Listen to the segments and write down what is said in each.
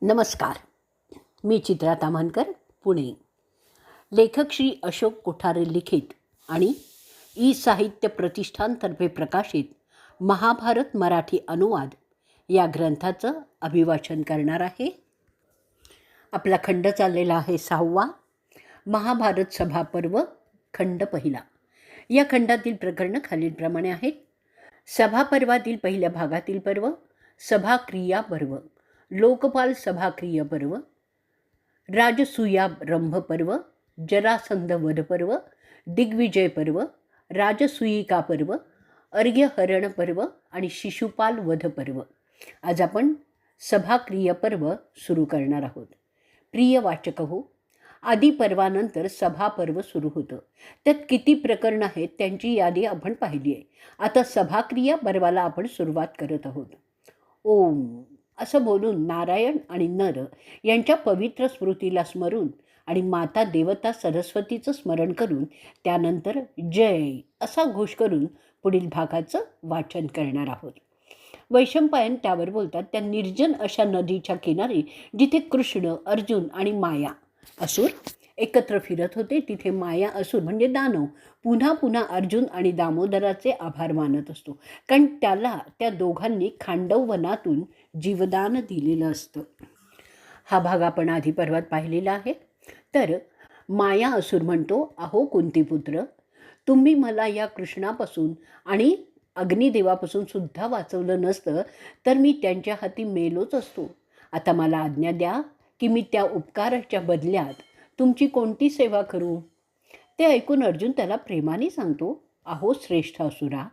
नमस्कार. मी चित्रा ताम्हणकर, पुणे. लेखक श्री अशोक कोठारे लिखित आणि ई साहित्य प्रतिष्ठानतर्फे प्रकाशित महाभारत मराठी अनुवाद या ग्रंथाचं अभिवाचन करणार आहे. आपला खंड चाललेला आहे 6वा महाभारत सभापर्व, खंड पहिला. या खंडातील प्रकरणं खालीलप्रमाणे आहेत. सभापर्वातील पहिल्या भागातील पर्व, सभाक्रिया पर्व, लोकपाल सभाक्रिय पर्व, राजसूयारंभ पर्व, जरासंध वध पर्व, दिग्विजय पर्व, राजसूयिका पर्व, अर्घ्यहरण पर्व आणि शिशुपाल वध पर्व. आज आपण सभाक्रिय पर्व सुरू करणार आहोत. प्रिय वाचक हो, आदी पर्वानंतर सभापर्व सुरू होतं. त्यात किती प्रकरणं आहेत त्यांची यादी आपण पाहिली आहे. आता सभाक्रिया पर्वाला आपण सुरुवात करत आहोत. ओम असं बोलून नारायण आणि नर यांच्या पवित्र स्मृतीला स्मरून आणि माता देवता सरस्वतीचं स्मरण करून त्यानंतर जय असा घोष करून पुढील भागाचं वाचन करणार आहोत. वैशंपायन त्यावर बोलतात. त्या निर्जन अशा नदीच्या किनारी जिथे कृष्ण, अर्जुन आणि माया असुर एकत्र फिरत होते, तिथे माया असुर म्हणजे दानव पुन्हा पुन्हा अर्जुन आणि दामोदराचे आभार मानत असतो, कारण त्याला त्या दोघांनी खांडव वनातून जीवदान दिलेलं असतं. हा भाग आपण आधी पर्वात पाहिलेला आहे. तर माया असुर म्हणतो, अहो कुंतीपुत्र, तुम्ही मला या कृष्णापासून आणि अग्निदेवापासून सुद्धा वाचवलं नसतं तर मी त्यांच्या हाती मेलोच असतो. आता मला आज्ञा द्या की मी त्या उपकाराच्या बदल्यात तुमची कोणती सेवा करू. ते ऐकून अर्जुन त्याला प्रेमाने सांगतो, अहो श्रेष्ठ असुरा,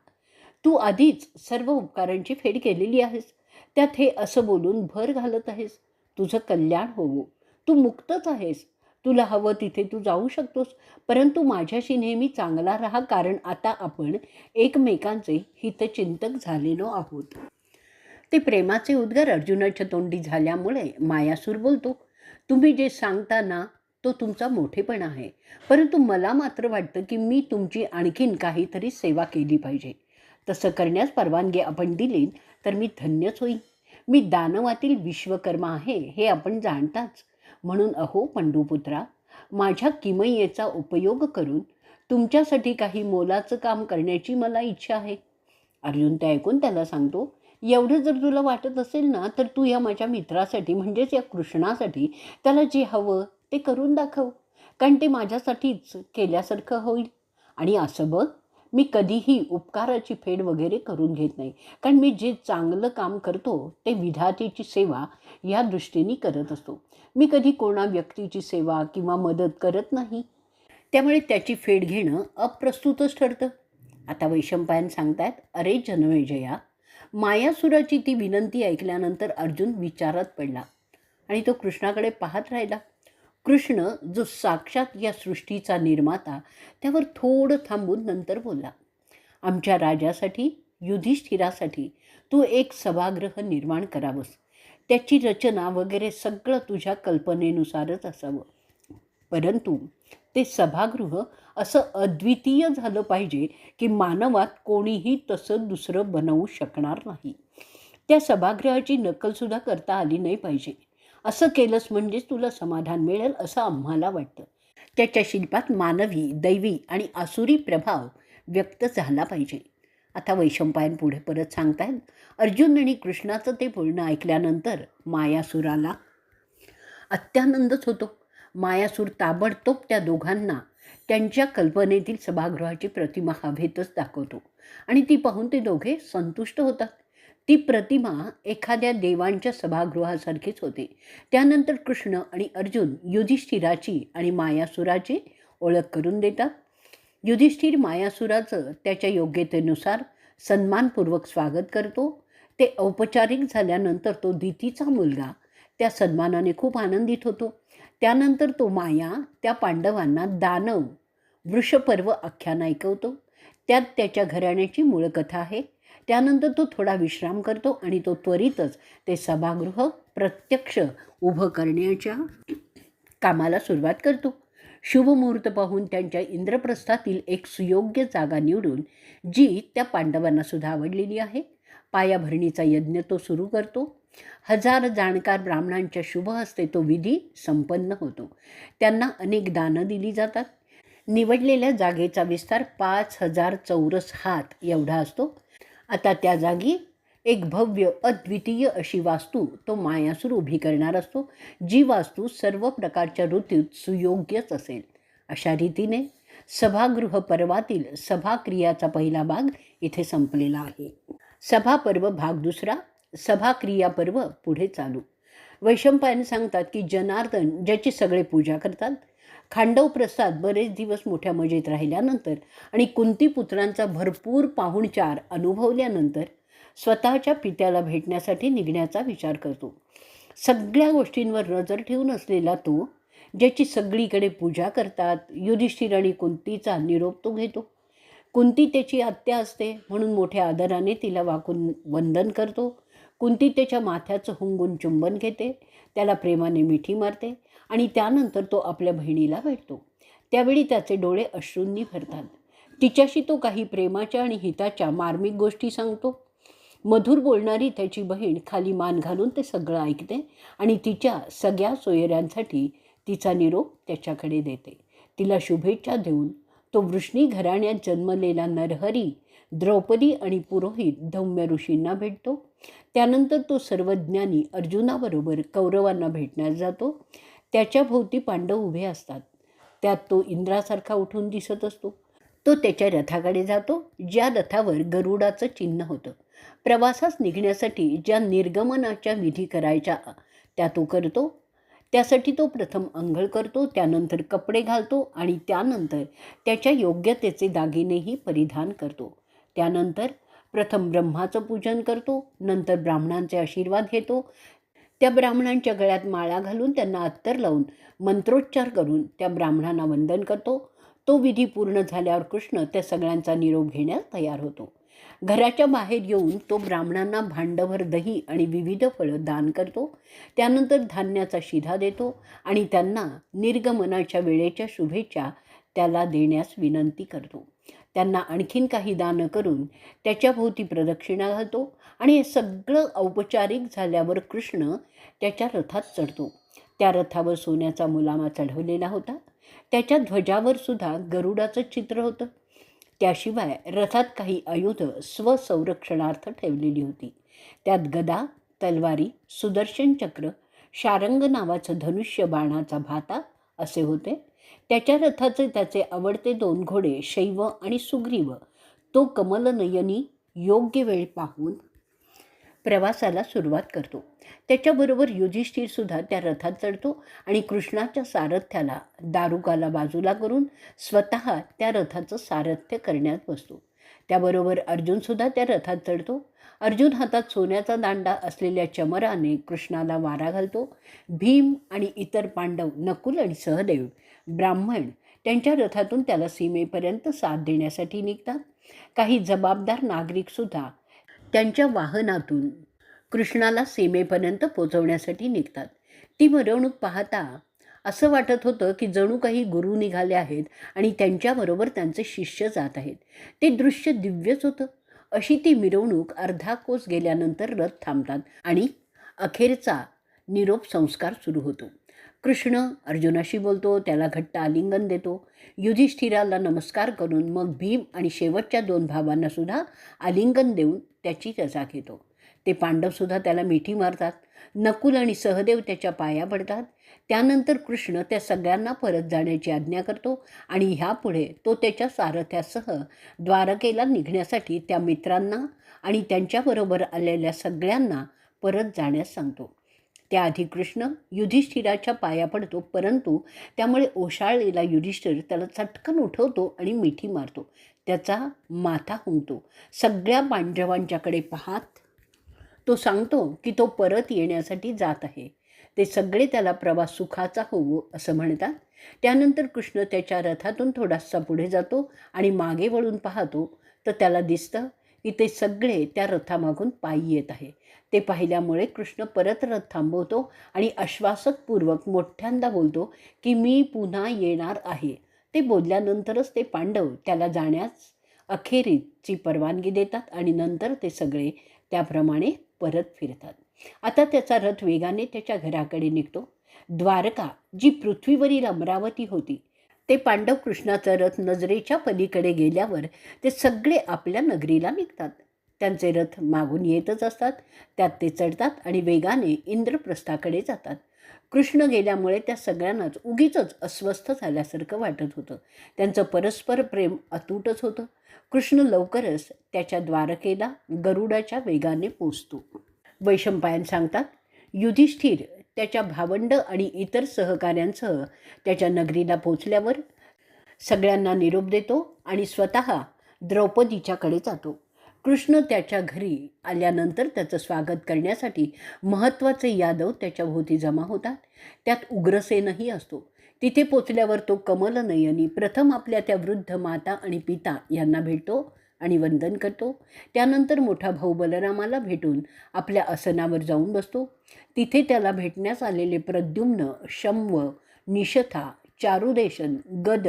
तू आधीच सर्व उपकारांची फेड केलेली आहेस, त्यात हे असं बोलून भर घालत आहेस. तुझं कल्याण होवो, तू मुक्तच आहेस, तुला हवं तिथे तू जाऊ शकतोस, परंतु माझ्याशी नेहमी चांगला राहा, कारण आता आपण एकमेकांचे हितचिंतक झालेलो आहोत. ते प्रेमाचे उद्गार अर्जुनाच्या तोंडी झाल्यामुळे मायासूर बोलतो, तुम्ही जे सांगता ना तो तुमचा मोठेपणा आहे, परंतु मला मात्र वाटतं की मी तुमची आणखीन काहीतरी सेवा केली पाहिजे. तसं करण्यास परवानगी आपण दिली तर मी धन्यच होईन. मी दानवातील विश्वकर्मा आहे हे आपण जाणताच, म्हणून अहो पंडुपुत्रा, माझ्या किमयेचा उपयोग करून तुमच्यासाठी काही मोलाचं काम करण्याची मला इच्छा आहे. अर्जुन ते ऐकून त्याला सांगतो, एवढं जर तुला वाटत असेल ना तर तू या माझ्या मित्रासाठी म्हणजेच या कृष्णासाठी त्याला जे हवं ते करून दाखव, कारण ते माझ्यासाठीच केल्यासारखं होईल. आणि असं बघ, मी कधीही उपकाराची फेड वगैरे करून घेत नाही, कारण मी जे चांगलं काम करतो ते विधातेची सेवा या दृष्टीने करत असतो. मी कधी कोणा व्यक्तीची सेवा किंवा मदत करत नाही, त्यामुळे त्याची फेड घेणं अप्रस्तुतच ठरतं. आता वैशंपायन सांगतायत, अरे जनमेजया, मायासुराची ती विनंती ऐकल्यानंतर अर्जुन विचारात पडला आणि तो कृष्णाकडे पाहत राहिला. कृष्ण जो साक्षात या सृष्टीचा निर्माता त्यावर थोडं थांबून नंतर बोलला, आमच्या राजासाठी युधिष्ठिरासाठी तू एक सभागृह निर्माण करावंस. त्याची रचना वगैरे सगळं तुझ्या कल्पनेनुसारच असावं, परंतु ते सभागृह असं अद्वितीय झालं पाहिजे की मानवात कोणीही तसं दुसरं बनवू शकणार नाही. त्या सभागृहाची नक्कलसुद्धा करता आली नाही पाहिजे. असं केलंस म्हणजेच तुला समाधान मिळेल असं आम्हाला वाटतं. त्याच्या शिल्पात मानवी, दैवी आणि आसुरी प्रभाव व्यक्त झाला पाहिजे. आता वैशंपायन पुढे परत सांगतायत, अर्जुन आणि कृष्णाचं ते बोलणं ऐकल्यानंतर मायासुराला अत्यानंदच होतो. मायासूर ताबडतोब त्या दोघांना त्यांच्या कल्पनेतील सभागृहाची प्रतिमा हवेतच दाखवतो आणि ती पाहून ते दोघे संतुष्ट होतात. ती प्रतिमा एखाद्या देवांच्या सभागृहासारखीच होते. त्यानंतर कृष्ण आणि अर्जुन युधिष्ठिराची आणि मायासुराची ओळख करून देतात. युधिष्ठिर मायासुराचं त्याच्या योग्यतेनुसार सन्मानपूर्वक स्वागत करतो. ते औपचारिक झाल्यानंतर तो दितीचा मुलगा त्या सन्मानाने खूप आनंदित होतो. त्यानंतर तो माया त्या पांडवांना दानव वृषपर्व आख्यान ऐकवतो. त्यात त्याच्या घराण्याची मूळ कथा आहे. त्यानंतर तो थोडा विश्राम करतो आणि तो त्वरितच ते सभागृह प्रत्यक्ष उभं करण्याच्या कामाला सुरुवात करतो. शुभमुहूर्त पाहून त्यांच्या इंद्रप्रस्थातील एक सुयोग्य जागा निवडून, जी त्या पांडवांना सुद्धा आवडलेली आहे, पायाभरणीचा यज्ञ तो सुरू करतो. 1000 जाणकार ब्राह्मणांच्या शुभ हस्ते तो विधी संपन्न होतो. त्यांना अनेक दानं दिली जातात. निवडलेल्या जागेचा विस्तार 5000 चौरस हात एवढा असतो. आता त्या जागी एक भव्य अद्वितीय अशी वास्तू तो मायासूर उभी करणार असतो, जी वास्तू सर्व प्रकारच्या ऋतूत सुयोग्यच असेल. अशा रीतीने सभागृह पर्वातील सभाक्रियाचा पहिला भाग इथे संपलेला आहे. सभापर्व भाग दुसरा, सभाक्रिया पर्व पुढे चालू. वैशंपायन सांगतात की जनार्दन ज्याची सगळे पूजा करतात, खांडव प्रसाद बरेच दिवस मोठ्या मजेत राहिल्यानंतर आणि कुंतीपुत्रांचा भरपूर पाहुणचार अनुभवल्यानंतर स्वतःच्या पित्याला भेटण्यासाठी निघण्याचा विचार करतो. सगळ्या गोष्टींवर नजर ठेवून असलेला तो, ज्याची सगळीकडे पूजा करतात, युधिष्ठिर आणि कुंतीचा निरोप तो घेतो. कुंती त्याची आत्या असते म्हणून मोठ्या आदराने तिला वाकून वंदन करतो. कुंती त्याच्या माथ्याचं हुंगून चुंबन घेते, त्याला प्रेमाने मिठी मारते आणि त्यानंतर तो आपल्या बहिणीला भेटतो. त्यावेळी त्याचे डोळे अश्रूंनी भरतात. तिच्याशी तो काही प्रेमाच्या आणि हिताच्या मार्मिक गोष्टी सांगतो. मधुर बोलणारी त्याची बहीण खाली मान घालून ते सगळं ऐकते आणि तिच्या सगळ्या सोयऱ्यांसाठी तिचा निरोप त्याच्याकडे देते. तिला शुभेच्छा देऊन तो वृष्णी घराण्यात जन्मलेला नरहरी, द्रौपदी आणि पुरोहित धौम्य ऋषींना भेटतो. त्यानंतर तो सर्वज्ञानी अर्जुनाबरोबर कौरवांना भेटण्यास जातो. त्याच्या भोवती पांडव उभे असतात. त्यात तो इंद्रासारखा उठून दिसत असतो. तो त्याच्या रथाकडे जातो, ज्या रथावर गरुडाचं चिन्ह होतं. प्रवासास निघण्यासाठी ज्या निर्गमनाच्या विधी करायच्या त्या तो करतो. त्यासाठी तो प्रथम अंघोळ करतो, त्यानंतर कपडे घालतो आणि त्यानंतर त्याच्या योग्यतेचे दागिनेही परिधान करतो. त्यानंतर प्रथम ब्रह्माचं पूजन करतो, नंतर ब्राह्मणांचे आशीर्वाद घेतो. त्या ब्राह्मणांच्या गळ्यात माळा घालून त्यांना अत्तर लावून मंत्रोच्चार करून त्या ब्राह्मणांना वंदन करतो. तो विधी पूर्ण झाल्यावर कृष्ण त्या सगळ्यांचा निरोप घेण्यास तयार होतो. घराच्या बाहेर येऊन तो ब्राह्मणांना भांडभर दही आणि विविध फळं दान करतो. त्यानंतर धान्याचा शिधा देतो आणि त्यांना निर्गमनाच्या वेळेच्या शुभेच्छा त्याला देण्यास विनंती करतो. त्यांना आणखीन काही दानं करून त्याच्याभोवती प्रदक्षिणा घालतो आणि हे सगळं औपचारिक झाल्यावर कृष्ण त्याच्या रथात चढतो. त्या रथावर सोन्याचा मुलामा चढवलेला होता. त्याच्या ध्वजावर सुद्धा गरुडाचं चित्र होतं. त्याशिवाय रथात काही आयुध स्वसंरक्षणार्थ ठेवलेली होती. त्यात गदा, तलवारी, सुदर्शन चक्र, शारंग नावाचं धनुष्य बाणाचा भाता असे होते. त्याच्या रथाचे त्याचे आवडते 2 घोडे शैव आणि सुग्रीव तो कमलनयनी योग्य वेळ पाहून प्रवासाला सुरुवात करतो. त्याच्याबरोबर युधिष्ठिरसुद्धा त्या रथात चढतो आणि कृष्णाच्या सारथ्याला दारुकाला बाजूला करून स्वतः त्या रथाचं सारथ्य करण्यात बसतो. त्याबरोबर अर्जुनसुद्धा त्या रथात चढतो. अर्जुन हातात सोन्याचा दांडा असलेल्या चमराने कृष्णाला वारा घालतो. भीम आणि इतर पांडव, नकुल आणि सहदेव, ब्राह्मण त्यांच्या रथातून त्याला सीमेपर्यंत साथ देण्यासाठी निघतात. काही जबाबदार नागरिकसुद्धा त्यांच्या वाहनातून कृष्णाला सीमेपर्यंत पोचवण्यासाठी निघतात. ती मिरवणूक पाहता असं वाटत होतं की जणू काही गुरु निघाले आहेत आणि त्यांच्याबरोबर त्यांचे शिष्य जात आहेत. ते दृश्य दिव्यच होतं. अशी ती मिरवणूक अर्धा कोस गेल्यानंतर रथ थांबतात आणि अखेरचा निरोप संस्कार सुरू होतो. कृष्ण अर्जुनाशी बोलतो, त्याला घट्ट आलिंगन देतो. युधिष्ठिराला नमस्कार करून मग भीम आणि शेवटच्या 2 भावांना सुद्धा आलिंगन देऊन त्याची रजा घेतो. ते पांडवसुद्धा त्याला मिठी मारतात. नकुल आणि सहदेव त्याच्या पाया पडतात. त्यानंतर कृष्ण त्या सगळ्यांना परत जाण्याची आज्ञा करतो आणि ह्यापुढे तो त्याच्या सारथ्यासह द्वारकेला निघण्यासाठी त्या मित्रांना आणि त्यांच्याबरोबर आलेल्या सगळ्यांना परत जाण्यास सांगतो. त्याआधी कृष्ण युधिष्ठिराच्या पाया पडतो, परंतु त्यामुळे ओशाळलेला युधिष्ठिर त्याला चटकन उठवतो आणि मिठी मारतो. त्याचा माथा हुंकतो. सगळ्या पांडवांच्याकडे पाहत तो सांगतो की तो परत येण्यासाठी जात आहे. ते सगळे त्याला प्रवास सुखाचा होवो असं म्हणतात. त्यानंतर कृष्ण त्याच्या रथातून थोडासा पुढे जातो आणि मागे वळून पाहतो तर त्याला दिसतं की ते सगळे त्या रथामागून पायी येत आहे. ते पाहिल्यामुळे कृष्ण परत रथ थांबवतो आणि आश्वासकपूर्वक मोठ्यांदा बोलतो की मी पुन्हा येणार आहे. ते बोलल्यानंतरच ते पांडव त्याला जाण्यास अखेरीची परवानगी देतात आणि नंतर ते सगळे त्याप्रमाणे परत फिरतात. आता त्याचा रथ वेगाने त्याच्या घराकडे निघतो. द्वारका, जी पृथ्वीवरील अमरावती होती, ते पांडव कृष्णाचा रथ नजरेच्या पलीकडे गेल्यावर ते सगळे आपल्या नगरीला निघतात. त्यांचे रथ मागून येतच असतात. त्यात ते चढतात आणि वेगाने इंद्रप्रस्थाकडे जातात. कृष्ण गेल्यामुळे त्या सगळ्यांनाच उगीचच अस्वस्थ झाल्यासारखं वाटत होतं. त्यांचं परस्पर प्रेम अतूटच होतं. कृष्ण लवकरच त्याच्या द्वारकेला गरुडाच्या वेगाने पोचतो. वैशंपायन सांगतात, युधिष्ठिर त्याच्या भावंड आणि इतर सहकाऱ्यांसह त्याच्या नगरीला पोचल्यावर सगळ्यांना निरोप देतो आणि स्वतः द्रौपदीच्याकडे जातो. कृष्ण त्याच्या घरी आल्यानंतर त्याचं स्वागत करण्यासाठी महत्त्वाचे यादव त्याच्या भोवती जमा होतात. त्यात उग्रसेनही असतो. तिथे पोचल्यावर तो कमलनयनी प्रथम आपल्या त्या वृद्ध माता आणि पिता यांना भेटतो आणि वंदन करतो. त्यानंतर मोठा भाऊ बलरामाला भेटून आपल्या आसनावर जाऊन बसतो. तिथे त्याला भेटण्यास आलेले प्रद्युम्न, शंव, निशथा, चारुदेशन, गद,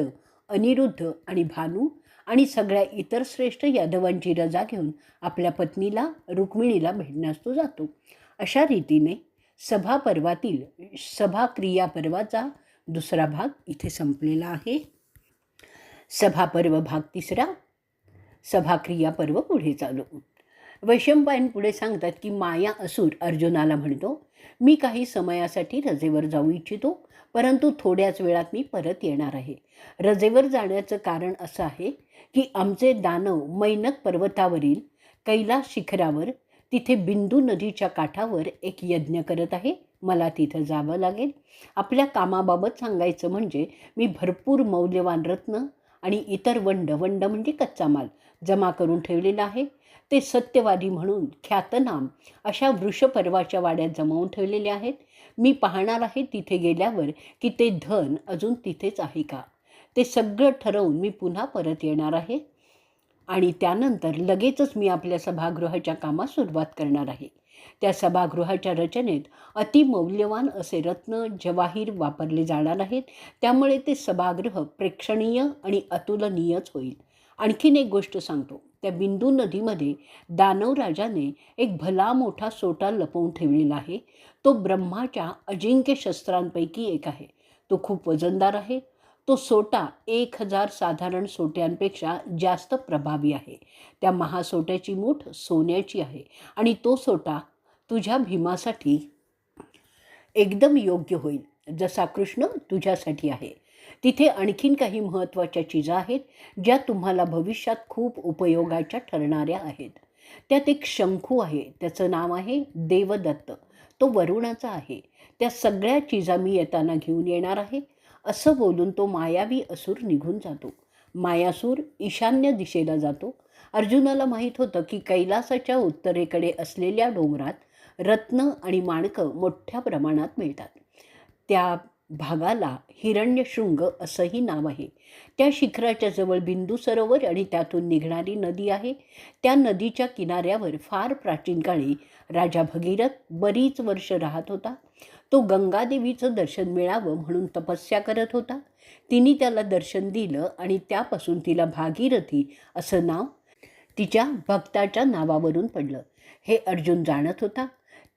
अनिरुद्ध आणि भानू आणि सगळ्या इतर श्रेष्ठ यादवांची रजा घेऊन आपल्या पत्नीला रुक्मिणीला भेटण्यास तो जातो. अशा रीतीने सभापर्वातील सभाक्रियापर्वाचा दुसरा भाग इथे संपलेला आहे. सभापर्व भाग तिसरा, सभाक्रियापर्व पुढे चालू. वैशंपायन पुढे सांगतात की माया असुर अर्जुनाला म्हणतो, मी काही समयासाठी रजेवर जाऊ इच्छितो, परंतु थोड्याच वेळात मी परत येणार आहे. रजेवर जाण्याचं कारण असं आहे की आमचे दानव मैनक पर्वतावरील कैलास शिखरावर तिथे बिंदू नदीच्या काठावर एक यज्ञ करत आहे. मला तिथं जावं लागेल. आपल्या कामाबाबत सांगायचं म्हणजे मी भरपूर मौल्यवान रत्न आणि इतर वंड म्हणजे कच्चा माल जमा करून ठेवलेला आहे. ते सत्यवादी म्हणून ख्यातनाम अशा वृषपर्वाच्या वाड्यात जमावून ठेवलेले आहेत. मी पाहणार आहे तिथे गेल्यावर की ते धन अजून तिथेच आहे का. ते सगळं ठरवून मी पुन्हा परत येणार आहे आणि त्यानंतर लगेचच मी आपल्या सभागृहाच्या कामास सुरुवात करणार आहे. त्या सभागृहाच्या रचनेत अतिमौल्यवान असे रत्न जवाहीर वापरले जाणार आहेत. त्यामुळे ते सभागृह प्रेक्षणीय आणि अतुलनीयच होईल. आणखीन एक गोष्ट सांगतो. त्या बिंदू नदीमध्ये दानवराजाने एक भला मोठा सोटा लपवून ठेवलेला आहे. तो ब्रह्माच्या अजिंक्य शस्त्रांपैकी एक आहे. तो खूप वजनदार आहे. तो सोटा 1000 साधारण सोट्यांपेक्षा जास्त प्रभावी आहे. त्या महासोट्याची मूठ सोन्याची आहे आणि तो सोटा तुझ्या भीमासाठी एकदम योग्य होईल, जसा कृष्ण तुझ्यासाठी आहे. तिथे आणखीन काही महत्त्वाच्या चीजा आहेत ज्या तुम्हाला भविष्यात खूप उपयोगाच्या ठरणाऱ्या आहेत. त्यात एक शंखू आहे. त्याचं नाव आहे देवदत्त. तो वरुणाचा आहे. त्या सगळ्या चीजा मी येताना घेऊन येणार आहे. असं बोलून तो मायावी असुर निघून जातो. मायासूर ईशान्य दिशेला जातो. अर्जुनाला माहीत होतं की कैलासाच्या उत्तरेकडे असलेल्या डोंगरात रत्न आणि माणकं मोठ्या प्रमाणात मिळतात. त्या भागाला हिरण्यशृंग असंही नाव आहे. त्या शिखराच्या जवळ बिंदू सरोवर आणि त्यातून निघणारी नदी आहे. त्या नदीच्या किनाऱ्यावर फार प्राचीन काळी राजा भगीरथ बरीच वर्ष राहत होता. तो गंगादेवीचं दर्शन मिळावं म्हणून तपस्या करत होता. तिने त्याला दर्शन दिलं आणि त्यापासून तिला भागीरथी असं नाव तिच्या भक्ताच्या नावावरून पडलं. हे अर्जुन जाणत होता.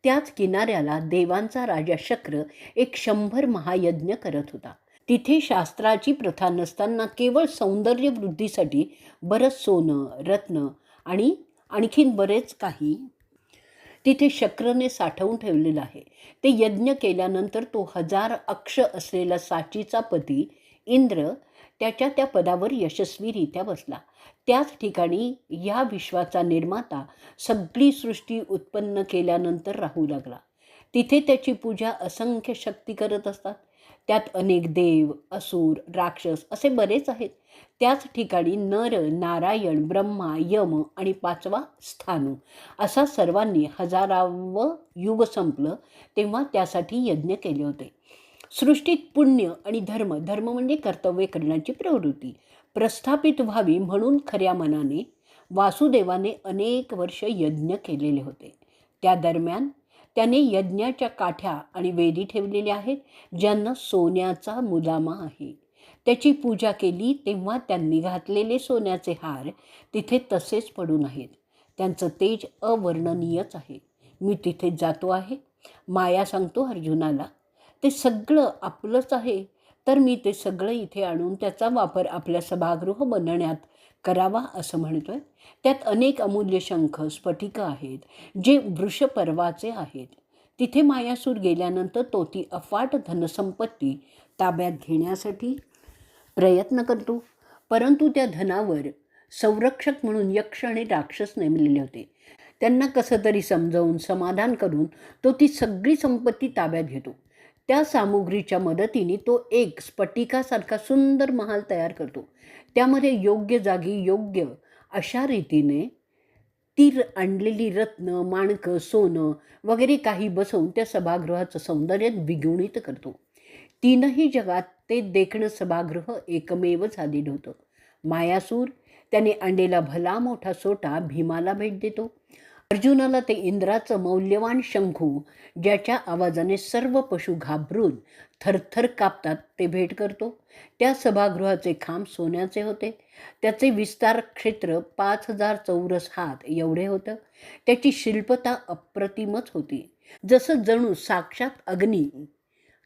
त्याच किनाऱ्याला देवांचा राजा शक्र एक 100 महायज्ञ करत होता. तिथे शास्त्राची प्रथा नसताना केवळ सौंदर्य वृद्धीसाठी बरंच सोनं, रत्न आणि आणखीन बरेच काही तिथे शक्रने साठवून ठेवलेलं आहे. ते यज्ञ केल्यानंतर तो 1000 अक्ष असलेला साचीचा पती इंद्र त्याच्या त्या पदावर यशस्वीरित्या बसला. त्याच ठिकाणी या विश्वाचा निर्माता सगळी सृष्टी उत्पन्न केल्यानंतर राहू लागला. तिथे त्याची पूजा असंख्य शक्ती करत असतात. त्यात अनेक देव, असुर, राक्षस असे बरेच आहेत. त्याच ठिकाणी नर, नारायण, ब्रह्मा, यम आणि 5वा स्थानू असा सर्वांनी 1000वे युग संपलं तेव्हा त्यासाठी यज्ञ केले होते. सृष्टीत पुण्य आणि धर्म म्हणजे कर्तव्य करण्याची प्रवृत्ती प्रस्थापित व्हावी म्हणून खऱ्या मनाने वासुदेवाने अनेक वर्ष यज्ञ केलेले होते. त्या दरम्यान त्याने यज्ञाच्या काठ्या आणि वेदी ठेवलेल्या आहेत ज्यांना सोन्याचा मुलामा आहे. त्याची पूजा केली तेव्हा त्यांनी घातलेले सोन्याचे हार तिथे तसेच पडून आहेत. त्यांचं तेज अवर्णनीयच आहे. मी तिथेच जातो आहे. माया सांगतो अर्जुनाला, ते सगळं आपलंच आहे, तर मी ते सगळं इथे आणून त्याचा वापर आपल्या सभागृह बनवण्यात करावा असं म्हणतोय. त्यात अनेक अमूल्य शंख स्फटिकं आहेत, जे वृषपर्वाचे आहेत. तिथे मायासूर गेल्यानंतर तो ती अफाट धनसंपत्ती ताब्यात घेण्यासाठी प्रयत्न करतो. परंतु त्या धनावर संरक्षक म्हणून यक्ष आणि राक्षस नेमलेले होते. त्यांना कसं तरी समजावून समाधान करून तो ती सगळी संपत्ती ताब्यात घेतो. त्या सामुग्रीच्या मदतीने तो एक स्फटिकासारखा सुंदर महाल तयार करतो. त्यामध्ये योग्य जागी योग्य अशा रीतीने ती आणलेली रत्न, माणकं, सोनं वगैरे काही बसवून त्या सभागृहाचं सौंदर्य द्विगुणित करतो. तीनही जगात ते देखणं सभागृह एकमेव झालेलं होतं. मायासूर त्याने आणलेला भला मोठा सोटा भीमाला भेट देतो. अर्जुनाला ते इंद्राचं मौल्यवान शंखू, ज्याच्या आवाजाने सर्व पशु घाबरून थरथर कापतात, ते भेट करतो. त्या सभागृहाचे खांब सोन्याचे होते. त्याचे विस्तार क्षेत्र 5,000 चौरस हात एवढे होतं. त्याची शिल्पता अप्रतिमच होती. जसं जणू साक्षात अग्नी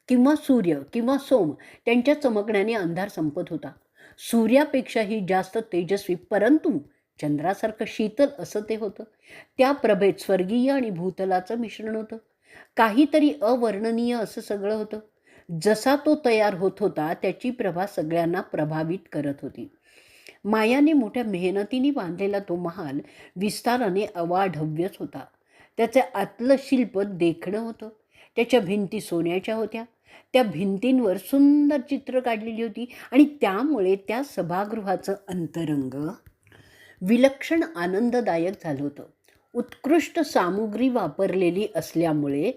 किंवा सूर्य किंवा सोम त्यांच्या चमकण्याने अंधार संपत होता. सूर्यापेक्षाही जास्त तेजस्वी, परंतु चंद्रासारखं शीतल असं ते होतं. त्या प्रभेत स्वर्गीय आणि भूतलाचं मिश्रण होतं. काहीतरी अवर्णनीय असं सगळं होतं. जसा तो तयार होत होता त्याची प्रभा सगळ्यांना प्रभावित करत होती. मायाने मोठ्या मेहनतीने बांधलेला तो महाल विस्ताराने अवाढव्यच होता. त्याचे आतलं शिल्प देखणं होतं. त्याच्या भिंती सोन्याच्या होत्या. त्या भिंतींवर सुंदर चित्र काढलेली होती आणि त्यामुळे त्या सभागृहाचं अंतरंग विलक्षण आनंददायक झालं होतं. उत्कृष्ट सामुग्री वापरलेली असल्यामुळे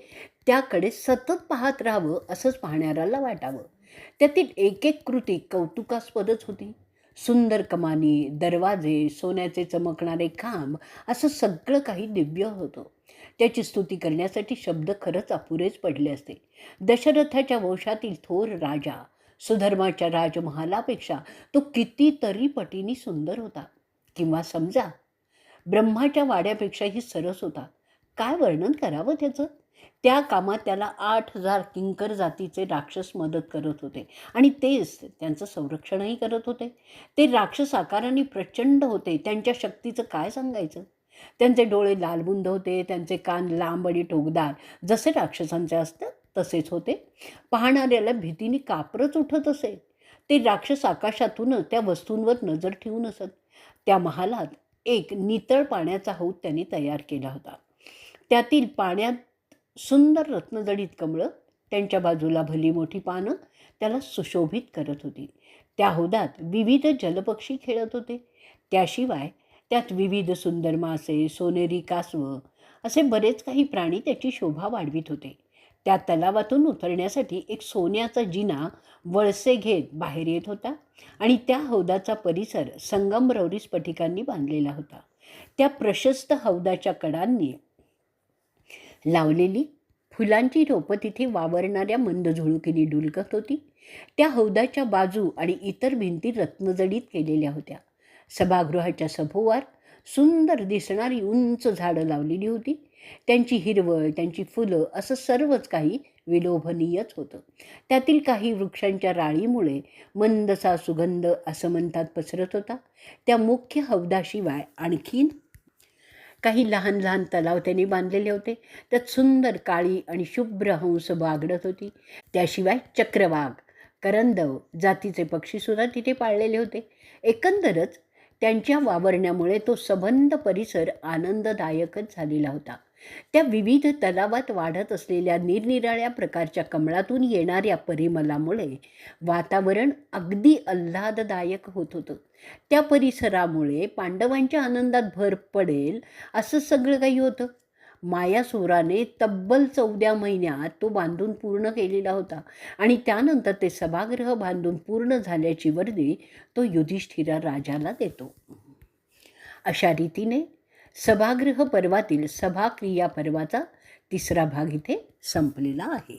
त्याकडे सतत पाहत राहावं असंच पाहणाऱ्याला वाटावं. त्यातील एक एक कृती कौतुकास्पदच होती. सुंदर कमानी, दरवाजे, सोन्याचे चमकणारे खांब, असं सगळं काही दिव्य होतं. त्याची स्तुती करण्यासाठी शब्द खरंच अपुरेच पडले असते. दशरथाच्या वंशातील थोर राजा सुधर्माच्या राजमहालापेक्षा तो कितीतरी पटीने सुंदर होता. किंवा समजा ब्रह्माच्या वाड्यापेक्षाही सरस होता. काय वर्णन करावं त्याचं. त्या कामात त्याला 8,000 किंकर जातीचे राक्षस मदत करत होते आणि तेच त्यांचं संरक्षणही करत होते. ते राक्षस आकाराने प्रचंड होते. त्यांच्या शक्तीचं काय सांगायचं. त्यांचे डोळे लालबुंद होते. त्यांचे कान लांब आणि टोकदार, जसे राक्षसांचे असतात तसेच होते. पाहणाऱ्याला भीतीने कापरच उठत असे. ते राक्षस आकाशातूनच त्या वस्तूंवर नजर ठेवून असत. त्या महालात एक नितळ पाण्याचा हौद त्यांनी तयार केला होता. त्यातील पाण्यात सुंदर रत्नजडित कमळं, त्यांच्या बाजूला भली मोठी पानं त्याला सुशोभित करत होती. त्या हौदात विविध जलपक्षी खेळत होते. त्याशिवाय त्यात विविध सुंदर मासे, सोनेरी कासवं असे बरेच काही प्राणी त्याची शोभा वाढवित होते. त्या तलावातून उतरण्यासाठी एक सोन्याचा जिना वळसे घेत बाहेर येत होता आणि त्या हौदाचा परिसर संगमरवरी स्फटिकांनी बांधलेला होता. त्या प्रशस्त हौदाच्या कडांनी लावलेली फुलांची रोपं तिथे वावरणाऱ्या मंद झुळुकीने डुलकत होती. त्या हौदाच्या बाजू आणि इतर भिंती रत्नजडित केलेल्या होत्या. सभागृहाच्या सभोवार सुंदर दिसणारी उंच झाडं लावलेली होती. त्यांची हिरवळ, त्यांची फुलं असं सर्वच काही विलोभनीयच होतं. त्यातील काही वृक्षांच्या राळीमुळे मंदसा सुगंध असमंतात पसरत होता. त्या मुख्य हौदाशिवाय आणखीन काही लहान लहान तलाव त्यांनी बांधलेले होते. त्यात सुंदर काळी आणि शुभ्र हंस बागडत होती. त्याशिवाय चक्रवाघ, करंदव जातीचे पक्षीसुद्धा तिथे पाळलेले होते. एकंदरच त्यांच्या वावरण्यामुळे तो सबंध परिसर आनंददायकच झालेला होता. त्या विविध तलावात वाढत असलेल्या निरनिराळ्या प्रकारच्या कमळातून येणाऱ्या परिमलामुळे वातावरण अगदी आल्हाददायक होत होतं. त्या परिसरामुळे पांडवांच्या आनंदात भर पडेल असं सगळं काही होतं. मायासुराने तब्बल 14 महिन्यात तो बांधून पूर्ण केलेला होता आणि त्यानंतर ते सभागृह बांधून पूर्ण झाल्याची वर्दी तो युधिष्ठिरा राजाला देतो. अशा रीतीने सभागृह पर्वातील सभाक्रिया पर्वाचा 3रा भाग इथे संपलेला आहे.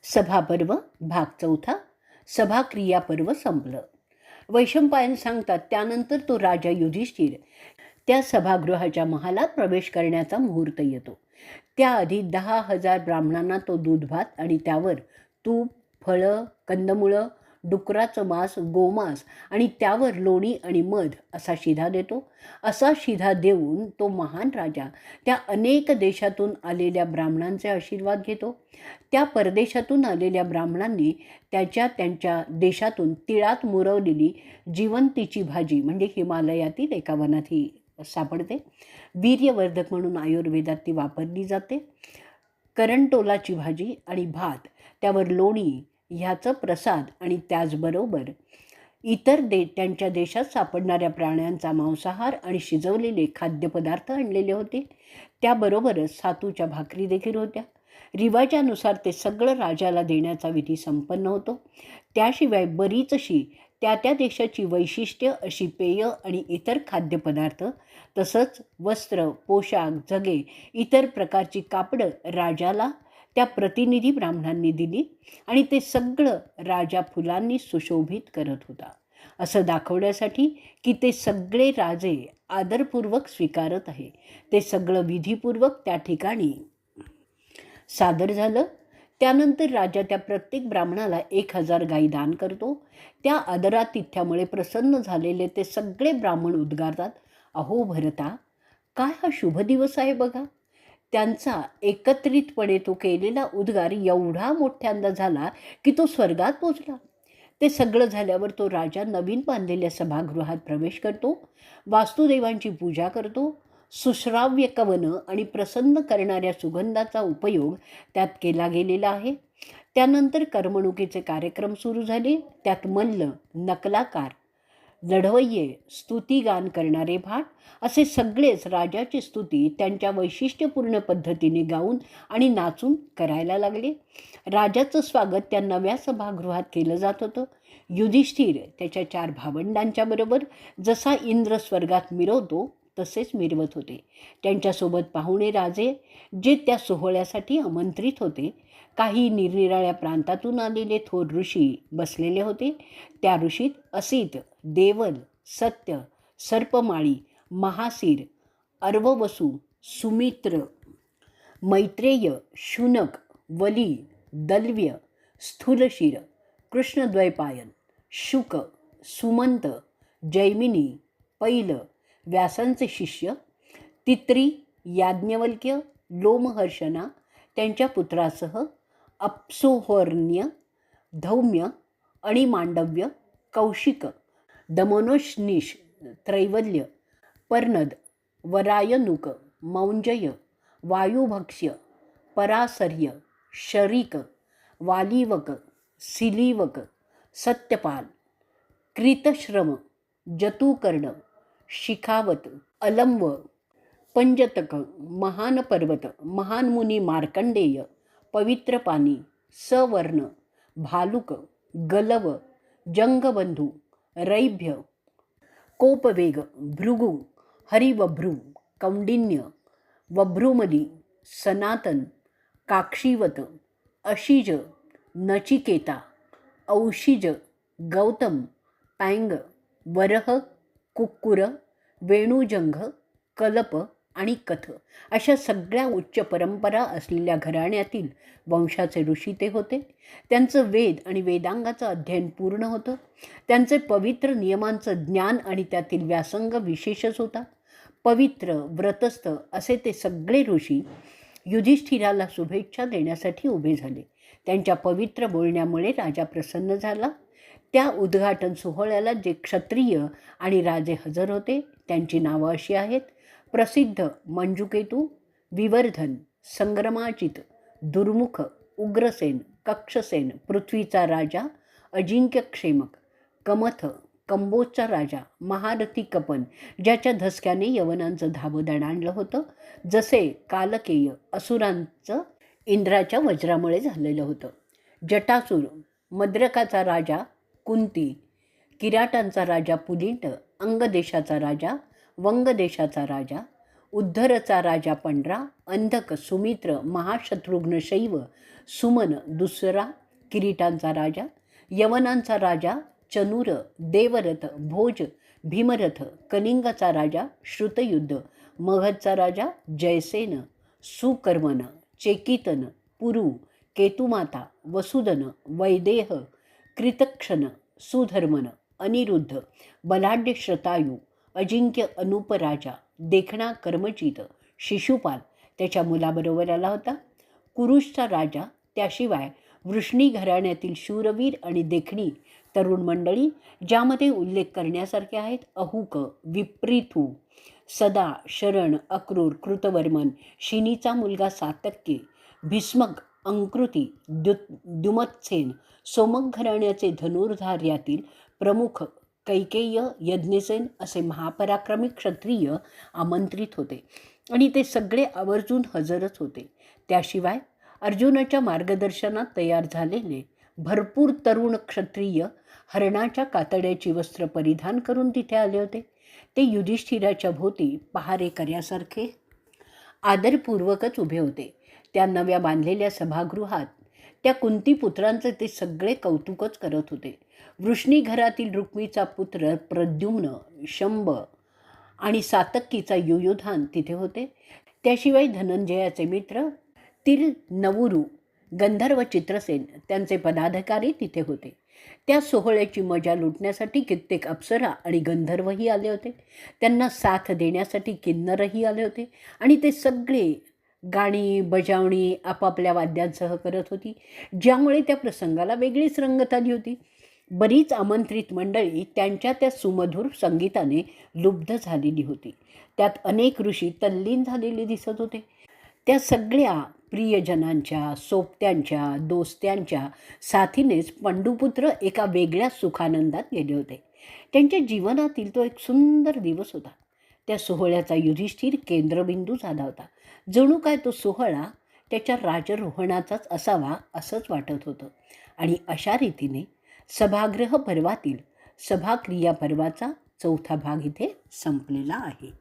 सभापर्व भाग 4, सभाक्रिया पर्व संपलं. वैशंपायन सांगतात, त्यानंतर तो राजा युधिष्ठिर त्या सभागृहाच्या महालात प्रवेश करण्याचा मुहूर्त येतो. त्याआधी 10,000 ब्राह्मणांना तो दूध भात आणि त्यावर तूप, फळं, कंदमुळं, डुकराचं मांस, गोमांस आणि त्यावर लोणी आणि मध असा शिधा देतो. असा शिधा देऊन तो महान राजा त्या अनेक देशातून आलेल्या ब्राह्मणांचे आशीर्वाद घेतो. त्या परदेशातून आलेल्या ब्राह्मणांनी त्यांच्या देशातून तिळात मुरवलेली जिवंतीची भाजी म्हणजे हिमालयातील एका वनात ही सापडते. वीर्यवर्धक म्हणून आयुर्वेदात ती वापरली जाते. करंटोलाची भाजी आणि भात, त्यावर लोणी ह्याचं प्रसाद आणि त्याचबरोबर इतर त्यांच्या देशात सापडणाऱ्या प्राण्यांचा मांसाहार आणि शिजवलेले खाद्यपदार्थ आणलेले होते. त्याबरोबरच सातूच्या भाकरी देखील होत्या. रिवाजानुसार ते सगळं राजाला देण्याचा विधी संपन्न होतो. त्याशिवाय बरीचशी त्या देशाची वैशिष्ट्य अशी पेय आणि इतर खाद्यपदार्थ, तसंच वस्त्र, पोशाख, जगे, इतर प्रकारची कापडं राजाला त्या प्रतिनिधी ब्राह्मणांनी दिली आणि ते सगळं राजा फुलांनी सुशोभित करत होता, असं दाखवण्यासाठी की ते सगळे राजे आदरपूर्वक स्वीकारत आहे. ते सगळं विधीपूर्वक त्या ठिकाणी सादर झालं. त्यानंतर राजा त्या प्रत्येक ब्राह्मणाला 1,000 गाई दान करतो. त्या आदरातिथ्यामुळे प्रसन्न झालेले ते सगळे ब्राह्मण उद्गारतात, अहो भरता, काय हा शुभ दिवस आहे बघा. त्यांचा एकत्रितपणे तो केलेला उद्गार एवढा मोठ्यांदा झाला की तो स्वर्गात पोचला. ते सगळं झाल्यावर तो राजा नवीन बांधलेल्या सभागृहात प्रवेश करतो, वास्तुदेवांची पूजा करतो. सुश्राव्य कवनं आणि प्रसन्न करणाऱ्या सुगंधाचा उपयोग त्यात केला गेलेला आहे. त्यानंतर करमणुकीचे कार्यक्रम सुरू झाले. त्यात मल्ल, नकलाकार, लढवय्ये, स्तुतिगान करणारे भाट असे सगळेच राजाची स्तुती त्यांच्या वैशिष्ट्यपूर्ण पद्धतीने गाऊन आणि नाचून करायला लागले. राजाचं स्वागत त्या नव्या सभागृहात केलं जात होतं. युधिष्ठिर त्याच्या 4 भावंडांच्या बरोबर जसा इंद्र स्वर्गात मिरवतो तसेच मिरवत होते. त्यांच्यासोबत पाहुणे राजे जे त्या सोहळ्यासाठी आमंत्रित होते. काही निरनिराळ्या प्रांतातून आलेले थोर ऋषी बसलेले होते. त्या ऋषीत असित, देवल, सत्य, सर्पमाळी, महासीर, अर्ववसू, सुमित्र, मैत्रेय, शुनक, वली, दल्व्य, स्थूलशिर, कृष्णद्वैपायन, शुक, सुमंत, जैमिनी, पैल, व्यासांचे शिष्य, तित्री, याज्ञवल्क्य, लोमहर्षणा, त्यांच्या पुत्रासह अप्सोहर्ण्य, धौम्य, अणिमांडव्य, कौशिक, दमनोष्णिश, त्रैवल्य, पर्णद, वरायनुक, मौंजय, वायुभक्ष्य, परासर्य, शरीक, वालीवक, सिलीवक, सत्यपाल, कृतश्रम, जतुकर्ण, शिखावत, अलंव, पंजतक, महान पर्वत, महान मुनी मार्कंडेय, पवित्रपानी, सवर्ण, भालुक, गलव, जंगबंधू, रैभ्य, कोपवेग, भृगु, हरिवभ्रू, कौंडिन्य, वभ्रूमली, सनातन, काक्षीवत, अशिज, नचिकेता, औशिज, गौतम, पैंग, वरह, कुक्कुर, वेणुजंघ, कलप आणि कथ अशा सगळ्या उच्च परंपरा असलेल्या घराण्यातील वंशाचे ऋषी ते होते. त्यांचं वेद आणि वेदांगाचं अध्ययन पूर्ण होतं. त्यांचे पवित्र नियमांचं ज्ञान आणि त्यातील व्यासंग विशेषच होता. पवित्र, व्रतस्थ असे ते सगळे ऋषी युधिष्ठिराला शुभेच्छा देण्यासाठी उभे झाले. त्यांच्या पवित्र बोलण्यामुळे राजा प्रसन्न झाला. त्या उद्घाटन सोहळ्याला जे क्षत्रिय आणि राजे हजर होते त्यांची नावं अशी आहेत: प्रसिद्ध मंजुकेतू, विवर्धन, संग्रमाजित, दुर्मुख, उग्रसेन, कक्षसेन, पृथ्वीचा राजा, अजिंक्यक्षेमक, कमथ, कंबोजचा राजा, महारथी कपन ज्याच्या धसक्याने यवनांचं धाबं दणाणलं होतं, जसे कालकेय असुरांचं इंद्राच्या वज्रामुळे झालेलं होतं, जटासूर, मद्रकाचा राजा, कुंती, किराटांचा राजा पुलिंट, अंगदेशाचा राजा, वंगदेशाचा राजा, उद्धरचा राजा पंडरा, अंधक, सुमित्र, महाशत्रुघ्न शैव, सुमन दुसरा, किरीटांचा राजा, यवनांचा राजा चनुर, देवरथ, भोज, भीमरथ, कलिंगाचा राजा श्रुतयुद्ध, मगधचा राजा जयसेन, सुकर्मन, चेकितन, पुरु, केतुमाता, वसुदन, वैदेह, कृतक्षण, सुधर्मन, अनिरुद्ध, बलाढ्य श्रतायू, अजिंक्य अनुपराजा, देखणा कर्मचित, शिशुपाल त्याच्या मुलाबरोबर आला होता. कुरुशचा राजा, त्याशिवाय वृष्णी घराण्यातील शूरवीर आणि देखणी तरुण मंडळी, ज्यामध्ये उल्लेख करण्यासारखे आहेत अहुक, विप्रीथू, सदा, शरण, अक्रूर, कृतवर्मन, शिनीचा मुलगा सातक्य, भीष्मक, अंकृती, द्युमत्सेन, सोमक घराण्याचे धनुर्धार यातील प्रमुख कैकेय, यज्ञसेन असे महापराक्रमी क्षत्रिय आमंत्रित होते आणि ते सगळे आवर्जून हजरच होते. त्याशिवाय अर्जुनाच्या मार्गदर्शनात तयार झालेले भरपूर तरुण क्षत्रिय हरणाच्या कातड्याची वस्त्र परिधान करून तिथे आले होते. ते युधिष्ठिराच्या भोवती पहारेकऱ्यासारखे आदरपूर्वकच उभे होते. त्या नव्या बांधलेल्या सभागृहात त्या कुंतीपुत्रांचे ते सगळे कौतुकच करत होते. वृष्णी घरातील रुक्मीचा पुत्र प्रद्युम्न, शंभ आणि सातक्कीचा युयुधान तिथे होते. त्याशिवाय धनंजयाचे मित्र तिरनवुरू, गंधर्व चित्रसेन त्यांचे पदाधिकारी तिथे होते. त्या सोहळ्याची मजा लुटण्यासाठी कित्येक अप्सरा आणि गंधर्वही आले होते. त्यांना साथ देण्यासाठी किन्नरही आले होते आणि ते सगळे गाणी बजावणी आपापल्या वाद्यांसह करत होती, ज्यामुळे त्या प्रसंगाला वेगळीच रंगत आली होती. बरीच आमंत्रित मंडळी त्यांच्या त्या सुमधुर संगीताने लुब्ध झालेली होती. त्यात अनेक ऋषी तल्लीन झालेले दिसत होते. त्या सगळ्या प्रियजनांच्या, सोबत्यांच्या, दोस्त्यांच्या साथीनेच पंडुपुत्र एका वेगळ्या सुखानंदात गेले होते. त्यांच्या जीवनातील तो एक सुंदर दिवस होता. त्या सोहळ्याचा युधिष्ठिर केंद्रबिंदू झाला होता. जणू काय तो सोहळा त्याच्या राजरोहणाचाच असावा असंच वाटत होतं. आणि अशा रीतीने सभागृह पर्वातील सभाक्रिया पर्वाचा 4था भाग इथे संपलेला आहे.